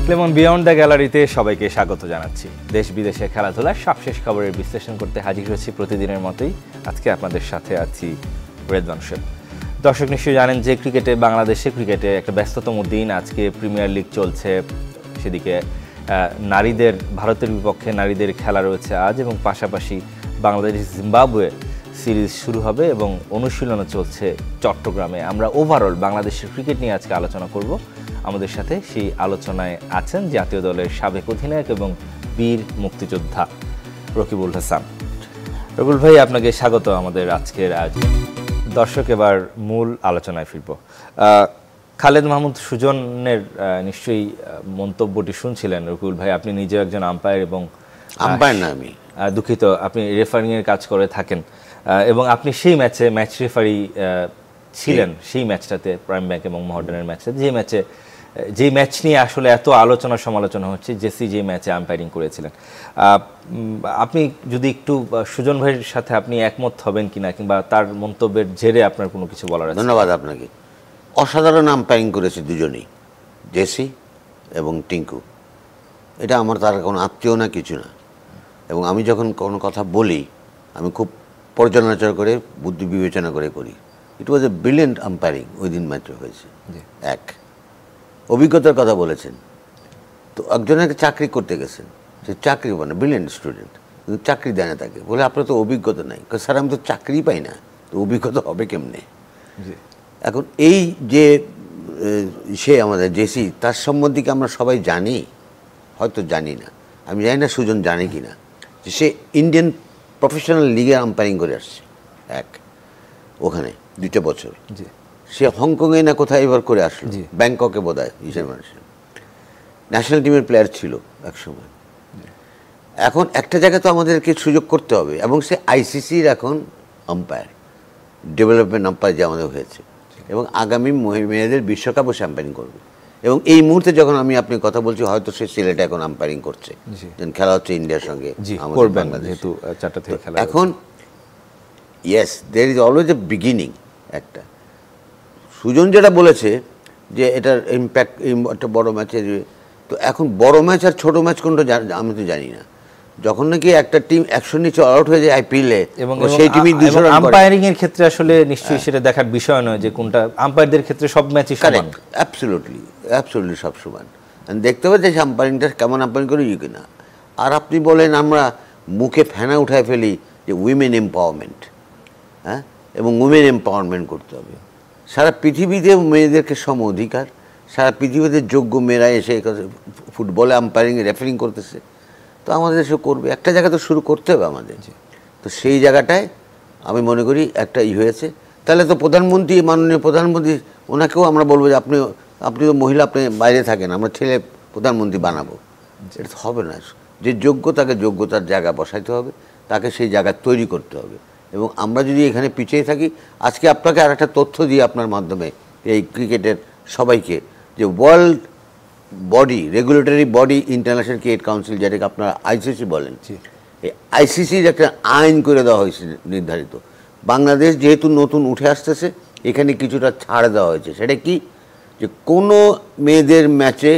Lemon beyond the গ্যালারিতে সবাইকে স্বাগত জানাচ্ছি। দেশ বিদেশে খেলাধুলার সবশেষ খবরের বিশ্লেষণ করতে হাজির হয়েছি প্রতিদিনের মতোই। আজকে আপনাদের সাথে আছি রেদওয়ান শেখ। দর্শক নিশ্চয়ই জানেন যে বাংলাদেশে ক্রিকেটে একটা ব্যস্ততম দিন। আজকে প্রিমিয়ার লিগ চলছে, সেদিকে নারীদের ভারতের বিপক্ষে নারীদের খেলা রয়েছে আজ, এবং পাশাপাশি বাংলাদেশ জিম্বাবুয়ে সিরিজ শুরু হবে এবং অনুশীলনও চলছে চট্টগ্রামে। আমরা ওভারঅল বাংলাদেশের ক্রিকেট নিয়ে আজকে আলোচনা করব। আমাদের সাথে সেই আলোচনায় আছেন জাতীয় দলের সাবেক অধিনায়ক এবং বীর মুক্তিযোদ্ধা রকিবুল হাসান। রকিবুল ভাই, আপনাকে স্বাগত আমাদের আজকের আয়োজনে। দর্শক, এবার মূল আলোচনায় ফিরব। খালেদ মাহমুদ সুজনের নিশ্চয়ই মন্তব্যটি শুনছিলেন রকিবুল ভাই। আপনি নিজে একজন আম্পায়ার এবং আম্পায়ার না, আমি দুঃখিত, আপনি রেফারিংয়ের কাজ করে থাকেন এবং আপনি সেই ম্যাচ রেফারি ছিলেন সেই ম্যাচটাতে, প্রাইম ব্যাংক এবং মহাডানের ম্যাচটাতে, যে ম্যাচ নিয়ে আসলে এত আলোচনা সমালোচনা হচ্ছে, জেসি যে ম্যাচে আম্পায়ারিং করেছিলেন। আপনি যদি একটু সুজন ভাইয়ের সাথে আপনি একমত হবেন কিনা, কিংবা তার মন্তব্যের জেরে আপনার কোনো কিছু বলার আছে? ধন্যবাদ আপনাকে। অসাধারণ আম্পায়ারিং করেছে দুজনেই, জেসি এবং টিঙ্কু। এটা আমার তার কোনো আত্মীয় না, কিছু না। এবং আমি যখন কোনো কথা বলি আমি খুব পর্যালোচনা করে বুদ্ধি বিবেচনা করে করি। ইট ওয়াজ এ ব্রিলিয়েন্ট আম্পায়ারিং ওই দিন ম্যাচে হয়েছে। এক, অভিজ্ঞতার কথা বলেছেন, তো একজনকে চাকরি করতে গেছেন, সে চাকরি মানে ব্রিলিয়েন্ট স্টুডেন্ট, কিন্তু চাকরি দেয় না তাকে, বলে আপনার তো অভিজ্ঞতা নাই। স্যার, আমি তো চাকরি পাই না, তো অভিজ্ঞতা হবে কেমনে? এখন এই যে সে আমাদের জেসি, তার সম্বন্ধে কি আমরা সবাই জানি? হয়তো জানি না। আমি জানি না সুজন জানে কি না যে সে ইন্ডিয়ান প্রফেশনাল লিগে আম্পায়ারিং করে আসছে। এক, ওখানে 2 বছর সে হংকংয়ে না কোথায় এবার করে আসলো, ব্যাংককে বোধ হয় হিসেবে ন্যাশনাল টিমের প্লেয়ার ছিল একসময়। এখন একটা জায়গায় তো আমাদেরকে সুযোগ করতে হবে, এবং সে আইসিসির এখন আম্পায়ার, ডেভেলপমেন্ট আম্পায়ার যে আমাদের হয়েছে, এবং আগামী মেয়েদের বিশ্বকাপও সে আম্পায়ারিং করবে। এবং এই মুহূর্তে যখন আমি আপনি কথা বলছি, হয়তো সে সিলেটে এখন আম্পায়ারিং করছে, খেলা হচ্ছে ইন্ডিয়ার সঙ্গে যেহেতু 4টা থেকে খেলা। এখন yes, there is always a beginning. একটা সুজন যেটা বলেছে যে এটার ইম্প্যাক্ট একটা বড় ম্যাচে, তো এখন বড় ম্যাচ আর ছোট ম্যাচ কোনটা আমি তো জানি না। যখন নাকি একটা টিম 100 নিচে অল আউট হয়ে যায় আইপিএলে, এবং সেই টিমই 200 রান করে, আম্পায়ারিং এর ক্ষেত্রে আসলে নিশ্চয়ই সেটা দেখার বিষয় নয় যে কোনটা, আম্পায়ারদের ক্ষেত্রে সব ম্যাচই সমান। অ্যাবসলিউটলি সব সমান। দেখতে হবে যে আম্পায়ারিংটা কেমন আম্পায়ারিং করে কিনা। আর আপনি বলেন আমরা মুখে ফেনা উঠায় ফেলি যে উইমেন এম্পাওয়ারমেন্ট, হ্যাঁ, এবং উইমেন এম্পাওয়ারমেন্ট করতে হবে। সারা পৃথিবীতে মেয়েদেরকে সম অধিকার, সারা পৃথিবীতে যোগ্য মেয়েরা এসে ফুটবলে আম্পায়ারিং রেফারিং করতেছে, তো আমাদের দেশে করবে। একটা জায়গা তো শুরু করতে হবে আমাদের। তো সেই জায়গাটায় আমি মনে করি একটা হয়েছে। তাহলে তো প্রধানমন্ত্রী, মাননীয় প্রধানমন্ত্রী, ওনাকেও আমরা বলবো যে আপনি তো মহিলা, আপনি বাইরে থাকেন, আমরা ছেলে প্রধানমন্ত্রী বানাবো। এটা তো হবে না। যে যোগ্য তাকে যোগ্যতার জায়গা বসাইতে হবে, তাকে সেই জায়গা তৈরি করতে হবে। এবং আমরা যদি এখানে পিছিয়ে থাকি, আজকে আপনাকে আর একটা তথ্য দিয়ে আপনার মাধ্যমে এই ক্রিকেটের সবাইকে, যে world body, regulatory body, international cricket council, যেটাকে আপনারা আইসিসি বলেন, এই আইসিসির একটা আইন করে দেওয়া হয়েছে নির্ধারিত। বাংলাদেশ যেহেতু নতুন উঠে আসতেছে, এখানে কিছুটা ছাড় দেওয়া হয়েছে। সেটা কি, যে কোনো মেয়েদের ম্যাচে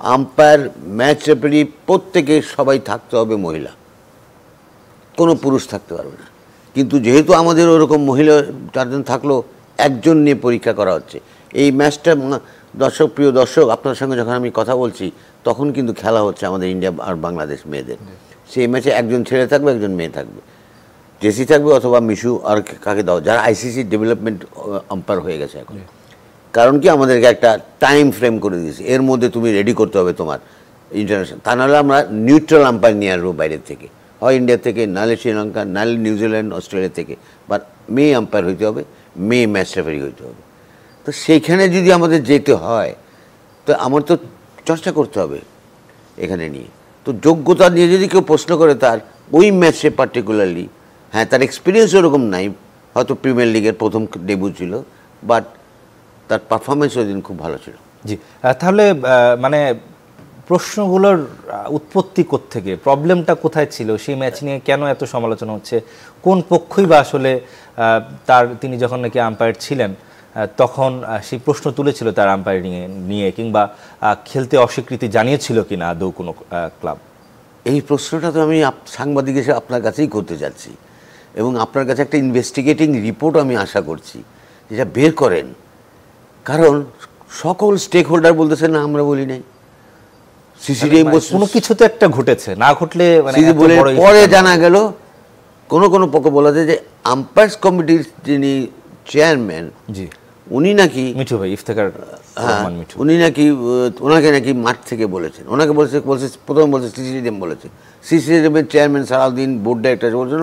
আম্পায়ার, ম্যাচ রেফারি প্রত্যেকে সবাই থাকতে হবে মহিলা, কোনো পুরুষ থাকতে পারবে না। কিন্তু যেহেতু আমাদের ওরকম মহিলা 4 জন থাকলেও একজন নিয়ে পরীক্ষা করা হচ্ছে। এই ম্যাচটা প্রিয় দর্শক, আপনার সঙ্গে যখন আমি কথা বলছি, তখন কিন্তু খেলা হচ্ছে আমাদের ইন্ডিয়া আর বাংলাদেশ মেয়েদের। সেই ম্যাচে একজন ছেলে থাকবে, একজন মেয়ে থাকবে, জেসি থাকবে অথবা মিশু, আর কাকে দাও, যারা আইসিসি ডেভেলপমেন্ট আম্পায়ার হয়ে গেছে এখন। কারণ কি, আমাদেরকে একটা টাইম ফ্রেম করে দিয়েছে, এর মধ্যে তুমি রেডি করতে হবে তোমার ইন্টারন্যাশনাল। তা নাহলে আমরা নিউট্রাল আম্পায়ার নিয়ে আসবো বাইরের থেকে, হয় ইন্ডিয়া থেকে, নাহলে শ্রীলঙ্কা, নাহলে নিউজিল্যান্ড, অস্ট্রেলিয়া থেকে। বাট মেয়ে আম্পায়ার হইতে হবে, মেয়ে ম্যাচ রেফারি হইতে হবে। তো সেইখানে যদি আমাদের যেতে হয়, তো আমার তো চর্চা করতে হবে এখানে নিয়ে। তো যোগ্যতা নিয়ে যদি কেউ প্রশ্ন করে তার ওই ম্যাচে পার্টিকুলারলি, হ্যাঁ, তার এক্সপিরিয়েন্স ওরকম নাই, হয়তো প্রিমিয়ার লিগের প্রথম ডেবিউ ছিল, বাট তার পারফরমেন্স ওই দিন খুব ভালো ছিল। জি, তাহলে মানে প্রশ্নগুলোর উৎপত্তি কোত্থেকে, প্রবলেমটা কোথায় ছিল, সেই ম্যাচ নিয়ে কেন এত সমালোচনা হচ্ছে, কোন পক্ষই বা আসলে তিনি যখন নাকি আম্পায়ার ছিলেন তখন সেই প্রশ্ন তুলেছিল তার আম্পায়ারিং নিয়ে, কিংবা খেলতে অস্বীকৃতি জানিয়েছিল কিনা আদৌ কোনো ক্লাব? এই প্রশ্নটা তো আমি সাংবাদিক হিসেবে আপনার কাছেই করতে যাচ্ছি, এবং আপনার কাছে একটা ইনভেস্টিগেটিং রিপোর্ট আমি আশা করছি, যেটা বের করেন। কারণ সকল স্টেক হোল্ডার বলতেছে না আমরা বলি নাই, সিসিডিএম কোনো কিছু তো একটা ঘটেছে, না ঘটলে পরে জানা গেল কোনো পক্ষ বলা যায় যে আম্পায়ার্স কমিটির যিনি চেয়ারম্যান, জি, উনি নাকি মিঠু ভাই, ইফতেখার রহমান মিঠু, উনি নাকি ওনাকে নাকি মাঠ থেকে বলেছেন, ওনাকে বলছে প্রথমে বলছে সিসিডিএম বলেছে, সিসিডিএমের চেয়ারম্যান সারাদিন বোর্ড ডাইরেক্টর বলছেন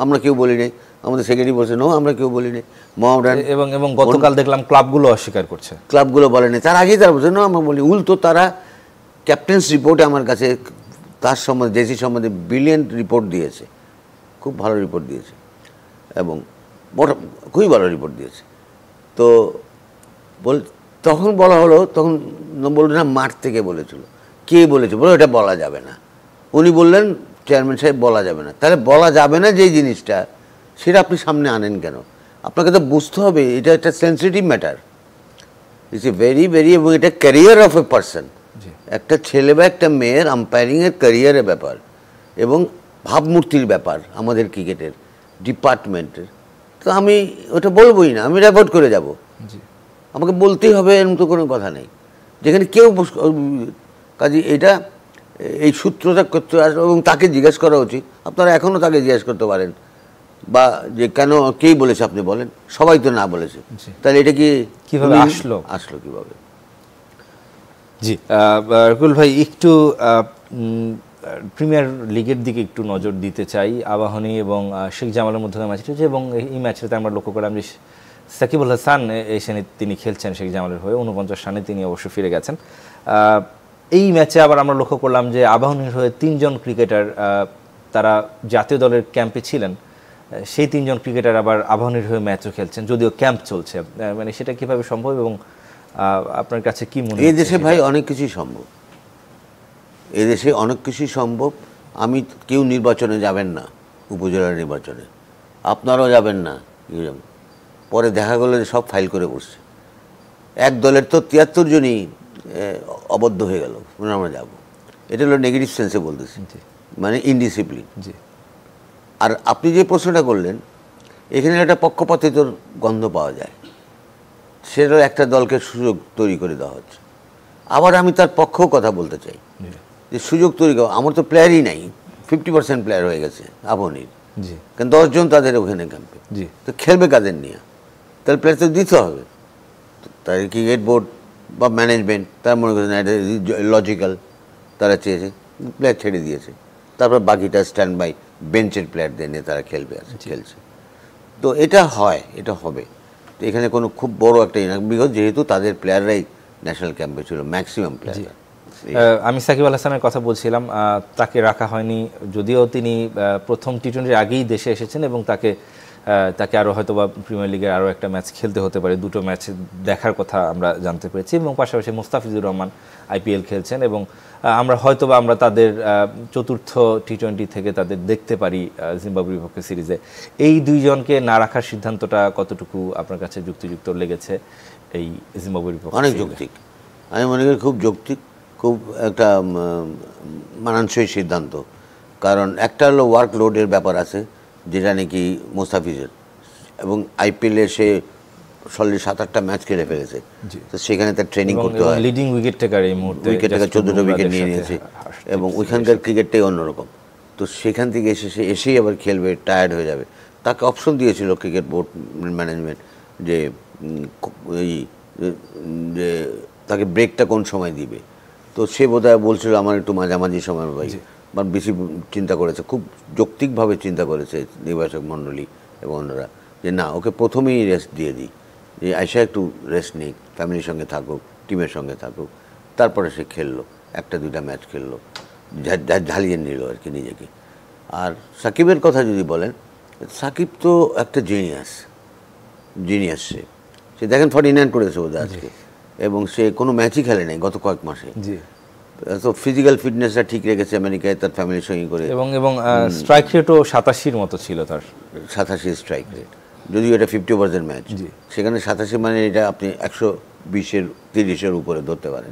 আমরা কেউ বলি নাই, আমাদের সেক্রেটারি বলছেন আমরা কেউ বলি নাই, মোহামেডান এবং গতকাল দেখলাম ক্লাবগুলো অস্বীকার করছে, ক্লাবগুলো বলেনি, তার আগেই তারা বলছে আমরা বলি। উল্টো তারা ক্যাপ্টেন্স রিপোর্টে আমার কাছে তার সম্বন্ধে জেসি সম্বন্ধে ব্রিলিয়েন্ট রিপোর্ট দিয়েছে, খুব ভালো রিপোর্ট দিয়েছে, এবং খুবই ভালো রিপোর্ট দিয়েছে। তো তখন বলা হলো, তখন বলল না মাঠ থেকে বলেছিল, কে বলেছে বলো এটা বলা যাবে না। উনি বললেন চেয়ারম্যান সাহেব বলা যাবে না। তাহলে বলা যাবে না যেই জিনিসটা, সেটা আপনি সামনে আনেন কেন? আপনাকে তো বুঝতে হবে এটা একটা sensitive matter, it's a very, এবং এটা ক্যারিয়ার অফ এ পারসন, একটা ছেলে বা একটা মেয়ের আম্পায়ারিংয়ের ক্যারিয়ারের ব্যাপার এবং ভাবমূর্তির ব্যাপার আমাদের ক্রিকেটের ডিপার্টমেন্টের। তো আমি ওটা বলবোই না, আমি রেপোর্ট করে যাব, আমাকে বলতেই হবে, এর মতো কোনো কথা নেই। যেখানে কেউ কাজে এটা এই সূত্রটা করতে আসবে, এবং তাকে জিজ্ঞেস করা উচিত। আপনারা এখনও তাকে জিজ্ঞেস করতে পারেন, বা যে কেন কেই বলেছে আপনি বলেন, সবাই তো না বলেছে, তাহলে এটা কিভাবে আসলো কিভাবে? জি, রকুল ভাই, একটু প্রিমিয়ার লিগের দিকে একটু নজর দিতে চাই। আবাহনী এবং শেখ জামালের মধ্যকার ম্যাচটা হচ্ছে, এবং এই ম্যাচটাতে আমরা লক্ষ্য করলাম যে সাকিব আল হাসান এখানে তিনি খেলছেন শেখ জামালের হয়ে, 49 রানে তিনি অবশ্য ফিরে গেছেন। এই ম্যাচে আবার আমরা লক্ষ্য করলাম যে আবাহনীর হয়ে 3 জন ক্রিকেটার তারা জাতীয় দলের ক্যাম্পে ছিলেন, সেই 3 জন ক্রিকেটার আবার আবাহনীর হয়ে ম্যাচও খেলছেন, যদিও ক্যাম্প চলছে। মানে সেটা কিভাবে সম্ভব, এবং আপনার কাছে কি মনে হয়? এই দেশে ভাই অনেক কিছুই সম্ভব, এদেশে অনেক কিছুই সম্ভব। আমি কেউ নির্বাচনে যাবেন না, উপজেলা নির্বাচনে আপনারাও যাবেন না, পরে দেখা গেল যে সব ফাইল করে বসছে। এক দলের তো 73 জনই অবদ্ধ হয়ে গেল, আমরা যাব। এটা হলো নেগেটিভ সেন্সে বলতেছি, মানে ইনডিসিপ্লিন। আর আপনি যে প্রশ্নটা করলেন, এখানে একটা পক্ষপাতিত্ব গন্ধ পাওয়া যায়, সেটা একটা দলকে সুযোগ তৈরি করে দেওয়া হচ্ছে। আবার আমি তার পক্ষেও কথা বলতে চাই যে সুযোগ তৈরি করা, আমার তো প্লেয়ারই নাই, 50% প্লেয়ার হয়ে গেছে আবাহনীর, কারণ 10 জন তাদের ওখানে ক্যাম্পে, তো খেলবে কাদের নিয়ে? তাহলে প্লেয়ার তো দিতে হবে। তাই ক্রিকেট বোর্ড বা ম্যানেজমেন্ট তারা মনে করছে না এটা লজিক্যাল, তারা চেয়েছে, প্লেয়ার ছেড়ে দিয়েছে। তারপর বাকিটা স্ট্যান্ড বাই বেঞ্চের প্লেয়ারদের নিয়ে তারা খেলছে। তো এটা হয়, এটা হবে। তো এখানে কোনো খুব বড় একটা বিকজ যেহেতু তাদের প্লেয়াররাই ন্যাশনাল ক্যাম্পে ছিল ম্যাক্সিমাম প্লেয়ার। আমি সাকিব আল হাসানের কথা বলছিলাম, তাকে রাখা হয়নি, যদিও তিনি প্রথম টি-20 আগেই দেশে এসেছেন, এবং তাকে আরও হয়তো বা প্রিমিয়ার লিগের আরও একটা ম্যাচ খেলতে হতে পারে, 2টো ম্যাচ দেখার কথা আমরা জানতে পেরেছি। এবং পাশাপাশি মুস্তাফিজুর রহমান IPL খেলছেন, এবং আমরা তাদের 4র্থ টি-20 থেকে তাদের দেখতে পারি জিম্বাবুয়ের বিপক্ষে সিরিজে। এই 2 জনকে না রাখার সিদ্ধান্তটা কতটুকু আপনার কাছে যুক্তিযুক্ত লেগেছে? এই জিম্বাবুয়ের বিপক্ষে অনেক যৌক্তিক, আমি মনে করি খুব যৌক্তিক, খুব একটা মানানসই সিদ্ধান্ত। কারণ একটা হলো ওয়ার্কলোডের ব্যাপার আছে, যেটা নাকি মুস্তাফিজের, এবং IPL-এ সে 7-8টা ম্যাচ খেলে ফেলেছে, তো সেখানে তার ট্রেনিং করতে হয়। লিডিং উইকেট টেকার এই মুহূর্তে, উইকেট টেকার 14টা উইকেট নিয়ে নিয়েছে, এবং ওইখানকার ক্রিকেটটাই অন্যরকম। তো সেখান থেকে এসেই আবার খেলবে, টায়ার্ড হয়ে যাবে। তাকে অপশন দিয়েছিল ক্রিকেট বোর্ড ম্যানেজমেন্ট যে তাকে ব্রেকটা কোন সময় দিবে। তো সে বোধহয় বলছিল আমার একটু মাঝামাঝি সময় ভাই, বা বেশি চিন্তা করেছে, খুব যৌক্তিকভাবে চিন্তা করেছে নির্বাচক মণ্ডলী এবং অন্যরা, যে না ওকে প্রথমেই রেস্ট দিয়ে দিই, যে আয়সা একটু রেস্ট নিক, ফ্যামিলির সঙ্গে থাকুক, টিমের সঙ্গে থাকুক। তারপরে সে খেললো, 1-2টা ম্যাচ খেললো, ঝালিয়ে নিল আর কি নিজেকে। আর সাকিবের কথা যদি বলেন, সাকিব তো একটা জিনিয়াস সে দেখেন 49 করেছে বোধহয় আজকে, এবং সে কোনো ম্যাচই খেলে নাই গত কয়েক মাসে। তো ফিজিক্যাল ফিটনেসটা ঠিক রেখেছে আমেরিকায় তার ফ্যামিলির সঙ্গে করে, এবং স্ট্রাইক রেটও 87-র মতো ছিল তার, 87 স্ট্রাইক রেট। যদিও এটা 50% ম্যাচ, সেখানে 87 মানে এটা আপনি 120-এর 30-এর উপরে ধরতে পারেন।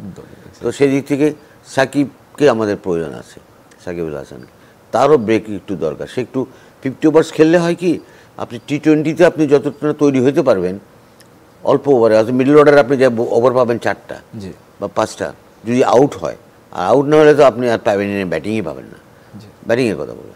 তো সেই দিক থেকে সাকিবকে আমাদের প্রয়োজন আছে, সাকিবুল হাসানকে। তারও ব্রেক একটু দরকার। সে একটু 50 ওভার্স খেললে হয় কি, আপনি টি-20-তে আপনি যতটা তৈরি হতে পারবেন অল্প ওভারে, হয়তো মিডল অর্ডারে আপনি যে ওভার পাবেন 4টা বা 5টা, যদি আউট হয়, আর আউট না হলে তো আপনি আর পাবেন না, ব্যাটিংই পাবেন না, ব্যাটিংয়ের কথা বলে।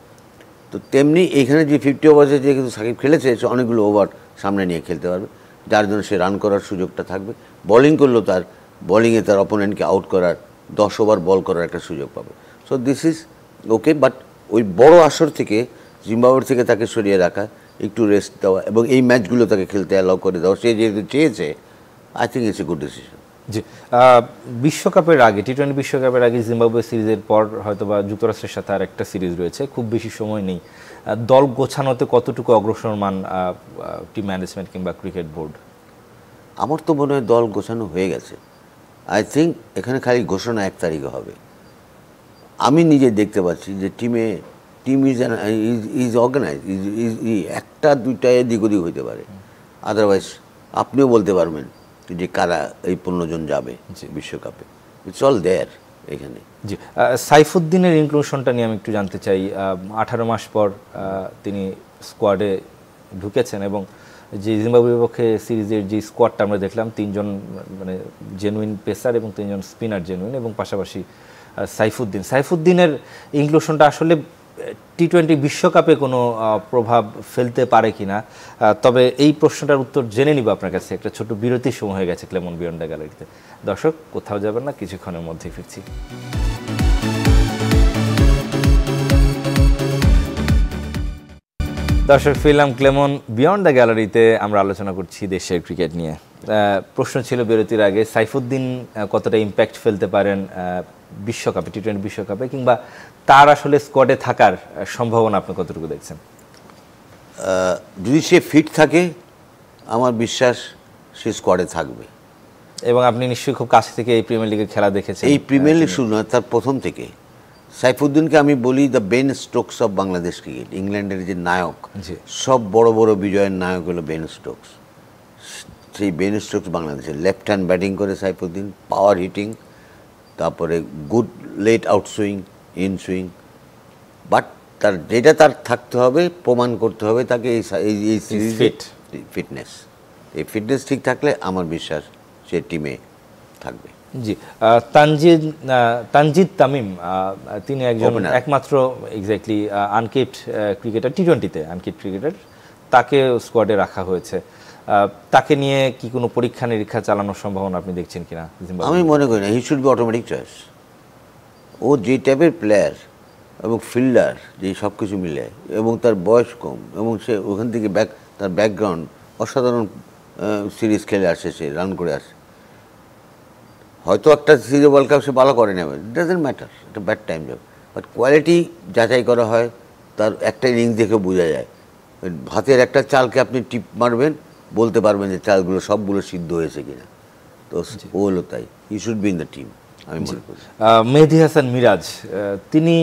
তো তেমনি এইখানে যে 50 ওভার্সে যে কিন্তু সাকিব খেলেছে, সে অনেকগুলো ওভার সামনে নিয়ে খেলতে পারবে, যার জন্য সে রান করার সুযোগটা থাকবে। বোলিং করলেও তার বোলিংয়ে তার অপোনেন্টকে আউট করার 10 ওভার বল করার একটা সুযোগ পাবে। So this is okay. But ওই বড় আসর থেকে জিম্বাবুয়ে থেকে তাকে সরিয়ে রাখা, একটু রেস্ট দেওয়া এবং এই ম্যাচগুলো তাকে খেলতে অ্যালাউ করে দেওয়া, সে যেহেতু চেয়েছে, I think it's a good decision. জি, বিশ্বকাপের আগে, টি-20 বিশ্বকাপের আগে জিম্বাবুয়ে সিরিজের পর হয়তো বা যুক্তরাষ্ট্রের সাথে আর একটা সিরিজ রয়েছে, খুব বেশি সময় নেই। দল গোছানোতে কতটুকু অগ্রসরমান টিম ম্যানেজমেন্ট কিংবা ক্রিকেট বোর্ড? আমার তো মনে হয় দল গোছানো হয়ে গেছে। আই থিঙ্ক এখানে খালি ঘোষণা 1 তারিখে হবে। আমি নিজে দেখতে পাচ্ছি যে টিম ইজ অর্গানাইজ, একটা দুইটা এদিক ওদিক হইতে পারে, আদারওয়াইজ আপনিও বলতে পারবেন যে কারা এই 15 জন যাবে বিশ্বকাপে। ইটস অল দেয়ার এখানে। জি, সাইফুদ্দিনের ইনক্লুশনটা নিয়ে আমি একটু জানতে চাই। 18 মাস পর তিনি স্কোয়াডে ঢুকেছেন এবং যে জিম্বাবুয়ের বিপক্ষে সিরিজের যে স্কোয়াডটা আমরা দেখলাম, 3 জন মানে জেনুইন পেসার এবং 3 জন স্পিনার জেনুইন, এবং পাশাপাশি সাইফুদ্দিনের ইনক্লুশনটা আসলে টি-20 বিশ্বকাপে কোনো প্রভাব ফেলতে পারে কিনা, তবে এই প্রশ্নটার উত্তর জেনে নিব আপনার কাছে। একটা ছোট বিরতির সময় হয়ে গেছে ক্লেমন বিয়ন্ড দ্য গ্যালারিতে। দর্শক, কোথাও যাবেন না, কিছুক্ষণের মধ্যেই ফিরছি। দর্শক, ফিরলাম ক্লেমন বিয়ন্ড দ্য গ্যালারিতে। আমরা আলোচনা করছি দেশের ক্রিকেট নিয়ে। প্রশ্ন ছিল বিরতির আগে, সাইফুদ্দিন কতটা ইম্প্যাক্ট ফেলতে পারেন বিশ্বকাপে, টি-20 বিশ্বকাপে, কিংবা তার আসলে স্কোয়াডে থাকার সম্ভাবনা আপনি কতটুকু দেখছেন? যদি সে ফিট থাকে, আমার বিশ্বাস সে স্কোয়াডে থাকবে। এবং আপনি নিশ্চয়ই খুব কাছ থেকে এই প্রিমিয়ার লিগের খেলা দেখেছেন। এই প্রিমিয়ার লিগ শুরু নয়, তার প্রথম থেকে সাইফুদ্দিনকে আমি বলি the Ben Stokes of Bangladesh cricket. ইংল্যান্ডের যে নায়ক, সব বড় বড় বিজয়ের নায়ক হলো বেন স্টোকস। সেই বেন স্টোকস বাংলাদেশের লেফট হ্যান্ড ব্যাটিং করে সাইফুদ্দিন, পাওয়ার হিটিং, তারপরে good late out swing, in swing. But তার থাকতে হবে, প্রমাণ করতে হবে তাকে এই সিরিজে ফিটনেস। এই ফিটনেস ঠিক থাকলে আমার বিশ্বাস সে টিমে থাকবে। জি, তানজিদ তামিম, তিনি একজন একমাত্র এক্স্যাক্টলি আনকেপ্ট ক্রিকেটার, টি-20-তে আনকেপ্ট ক্রিকেটার, তাকে স্কোয়াডে রাখা হয়েছে। তাকে নিয়ে কি কোনো পরীক্ষা নিরীক্ষা চালানোর সম্ভাবনা আপনি দেখছেন কিনা? আমি মনে করি না, he should be automatic choice. ও যে টাইপের প্লেয়ার এবং ফিল্ডার, যে সব কিছু মিলে, এবং তার বয়স কম, এবং সে ওখান থেকে তার ব্যাকগ্রাউন্ড অসাধারণ, সিরিজ খেলে আসে, সে রান করে আসে। হয়তো একটা সিরিজ ওয়ার্ল্ড কাপ সে ভালো করে নেবে, ইট ডাজন্ট ম্যাটার, এটা ব্যাড টাইম যাবে। বাট কোয়ালিটি যাচাই করা হয়, তার একটা ইনিংস দেখে বোঝা যায়। ভাতের একটা চালকে আপনি টিপ মারবেন, বলতে পারবেন যে চালগুলো সবগুলো সিদ্ধ হয়েছে কিনা। তো ও হলো তাই, হি should be in the team, আমি মনে করি। মেহেদী হাসান মিরাজ, তিনি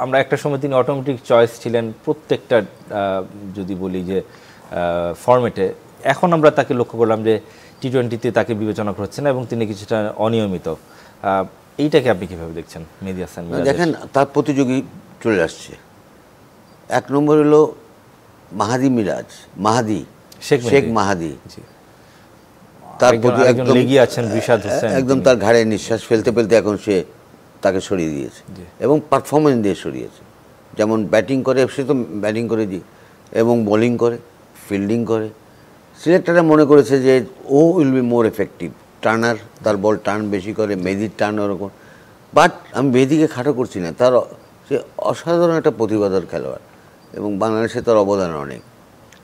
আমরা একটা সময় তিনি অটোমেটিক চয়েস ছিলেন প্রত্যেকটা, যদি বলি যে ফরম্যাটে। এখন আমরা তাকে লক্ষ্য করলাম যে টি-20-তে তাকে বিবেচনা করছে না এবং তিনি কিছুটা অনিয়মিত। এইটাকে আপনি কীভাবে দেখছেন মেহেদী হাসান মিরাজ? দেখেন, তার প্রতিযোগী চলে আসছে। 1 নম্বর হলো শেখ মাহাদি, তার প্রতি একদম তার ঘাড়ে নিঃশ্বাস ফেলতে ফেলতে এখন সে তাকে সরিয়ে দিয়েছে এবং পারফরমেন্স দিয়ে সরিয়েছে। যেমন ব্যাটিং করে, সে তো ব্যাটিং করে এবং বোলিং করে, ফিল্ডিং করে। সিলেক্টররা মনে করেছে যে ও will be more effective turner, তার বল টার্ন বেশি করে, মেহেদির টার্ন ওরকম। বাট আমি মেহেদিকে খাটো করছি না, সে অসাধারণ একটা প্রতিভাধর খেলোয়াড় এবং বাংলাদেশে তার অবদান অনেক।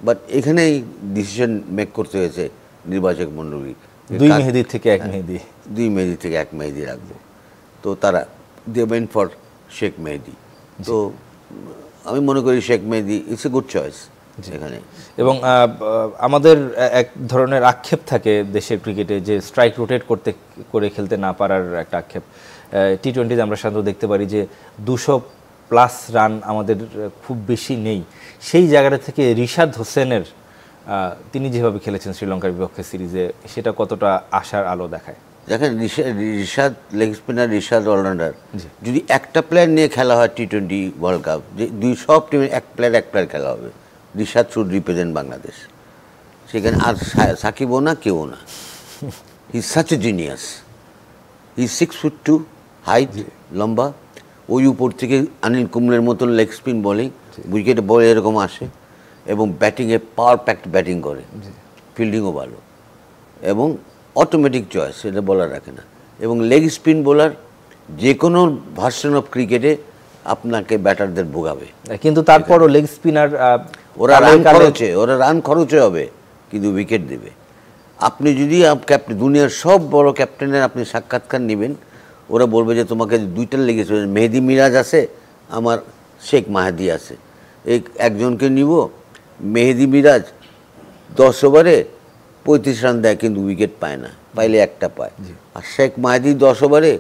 বাট এখানেই ডিসিশন মেক করতে হয়েছে নির্বাচক মণ্ডলী, 2 মেহেদি থেকে 1 মেহেদি, 2 মেহেদি থেকে 1 মেহেদি রাখবো। তো তারা দেবেন ফর শেখ মেহেদি। তো আমি মনে করি Sheikh Mehedi it's a good choice এখানে। এবং আমাদের এক ধরনের আক্ষেপ থাকে দেশের ক্রিকেটে যে স্ট্রাইক রোটেট করে খেলতে না পারার একটা আক্ষেপ। টি-20-তে আমরা সাধারণত দেখতে পারি যে 200+ রান আমাদের খুব বেশি নেই। সেই জায়গাটা থেকে রিশাদ হোসেনের তিনি যেভাবে খেলেছেন শ্রীলঙ্কার বিপক্ষে সিরিজে, সেটা কতটা আশার আলো দেখায়? দেখেন Rishad leg spinner, Rishad allrounder, যদি একটা প্লেয়ার নিয়ে খেলা হয় টি-20 ওয়ার্ল্ড কাপ, যে সব টিমে এক প্লেয়ার খেলা হবে, ঋষাদ শুড রিপ্রেজেন্ট বাংলাদেশ। সেখানে আর সাকিবও না, কেউ না। He is such a genius. He 6'2" height, লম্বা। ওই উপর থেকে অনিল কুম্বলের মতন লেগ স্পিন বোলিং, উইকেটে বল এরকম আসে, এবং ব্যাটিংয়ে পাওয়ার প্যাকড ব্যাটিং করে, ফিল্ডিংও ভালো, এবং অটোমেটিক চয়েস, এটা বলার রাখে না। এবং লেগ স্পিন বোলার যে কোনো ভার্সন অফ ক্রিকেটে আপনাকে ব্যাটারদের ভোগাবে। কিন্তু তারপরও লেগ স্পিনার ওরা রান খরচে হবে, কিন্তু উইকেট দেবে। আপনি যদি দুনিয়ার সব বড় ক্যাপ্টেনের আপনি সাক্ষাৎকার নেবেন, ওরা বলবে যে তোমাকে দুইটা লেগেছে, মেহেদি মিরাজ আছে, আমার শেখ মাহাদি আছে, এই একজনকে নিব। মেহেদি মিরাজ 10 ওভারে 35 রান দেয়, কিন্তু উইকেট পায় না, পাইলে একটা পায়। আর শেখ মাহাদি 10 ওভারে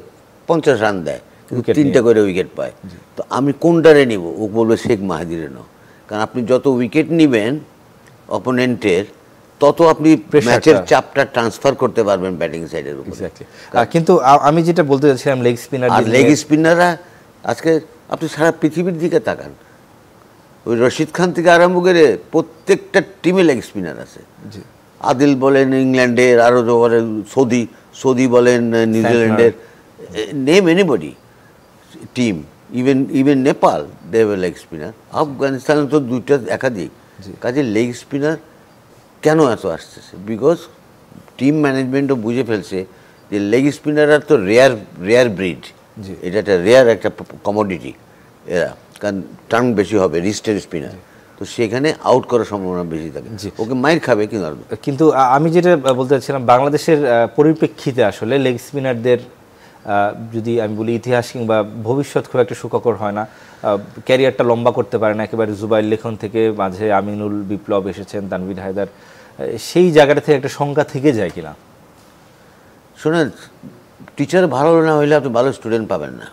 50 রান দেয়, কিন্তু 3টা করে উইকেট পায়। তো আমি কোনটারে নিব? ও বলবে শেখ মাহাদিরে নাও। কারণ আপনি যত উইকেট নেবেন অপোনেন্টের, তত আপনি ম্যাচের চাপটা ট্রান্সফার করতে পারবেন ব্যাটিং সাইডের উপর। কিন্তু আমি যেটা বলতে চাচ্ছিলাম, লেগ স্পিনার, আর লেগ স্পিনাররা আজকে আপনি সারা পৃথিবীর দিকে তাকান, ওই রশিদ খান থেকে আরম্ভ করে প্রত্যেকটা টিমে লেগ স্পিনার আছে। আদিল বলেন ইংল্যান্ডের, আরও বলেন সৌদি বলেন নিউজিল্যান্ডের, name anybody team, even Nepal, they have a leg spinner. আফগানিস্তানে তো দুইটা একাধিক। কাজে লেগ স্পিনার কেন এত আসতেছে? বিকজ টিম ম্যানেজমেন্টও বুঝে ফেলছে যে লেগ স্পিনাররা তো রেয়ার ব্রিড, এটা একটা রেয়ার একটা কমোডিটি এরা, কারণ টার্ন বেশি হবে, রিস্টের স্পিনার, তো সেখানে আউট করার সম্ভাবনা বেশি থাকে, ওকে মাইর খাবে। কিন্তু আমি যেটা বলতে চাচ্ছিলাম, বাংলাদেশের পরিপ্রেক্ষিতে আসলে লেগ স্পিনারদের যদি আমি বলি ইতিহাস কিংবা ভবিষ্যৎ খুব একটা সুখকর হয় না, ক্যারিয়ারটা লম্বা করতে পারে না। একেবারে জুবাইর লেখন থেকে মাঝে আমিনুল, বিপ্লব এসেছেন, তানভীর হায়দার, সেই জায়গাটা থেকে একটা শঙ্কা থেকে যায় কিনা? শোনেন, টিচার ভালো না হইলে আপনি ভালো স্টুডেন্ট পাবেন না।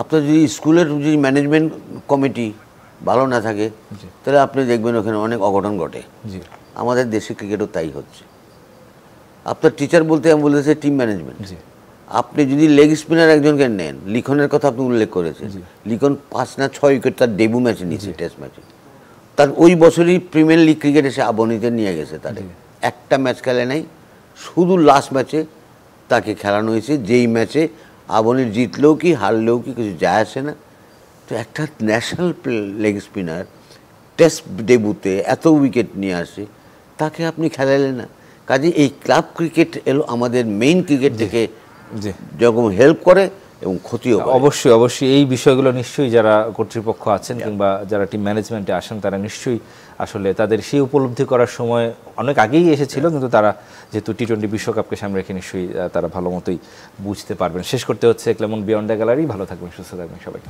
আপনার যদি স্কুলের যদি ম্যানেজমেন্ট কমিটি ভালো না থাকে, তাহলে আপনি দেখবেন ওখানে অনেক অঘটন ঘটে। আমাদের দেশে ক্রিকেটও তাই হচ্ছে। আপনার টিচার বলতে আমি বলতেছি টিম ম্যানেজমেন্ট। আপনি যদি লেগ স্পিনার একজনকে নেন, লিখনের কথা আপনি উল্লেখ করেছেন, লিখন 5 না 6 উইকেট তার ডেবু ম্যাচে নিয়েছে, টেস্ট ম্যাচে। তার ওই বছরই প্রিমিয়ার লিগ ক্রিকেট এসে আবনীতে নিয়ে গেছে, তাদের একটা ম্যাচ খেলে নাই, শুধু লাস্ট ম্যাচে তাকে খেলানো হয়েছে, যেই ম্যাচে আবনীর জিতলেও কি হারলেও কি কিছু যায় আসে না। তো একটা ন্যাশনাল লেগ স্পিনার টেস্ট ডেবুতে এত উইকেট নিয়ে আসে, তাকে আপনি খেলালেন না। কাজে এই ক্লাব ক্রিকেট এলো আমাদের মেইন ক্রিকেট থেকে যেরকম হেল্প করে এবং ক্ষতিও করে। অবশ্যই এই বিষয়গুলো নিশ্চয়ই যারা কর্তৃপক্ষ আছেন কিংবা যারা টিম ম্যানেজমেন্টে আসেন, তারা নিশ্চয়ই আসলে তাদের সেই উপলব্ধি করার সময় অনেক আগেই এসেছিল, কিন্তু তারা যেহেতু টি-20 বিশ্বকাপকে সামনে রেখে নিশ্চয়ই তারা ভালো মতোই বুঝতে পারবেন। শেষ করতে হচ্ছে ক্লেমন বিয়ন্ড দ্য গ্যালারি। ভালো থাকবেন, সুস্থ থাকবেন সবাই।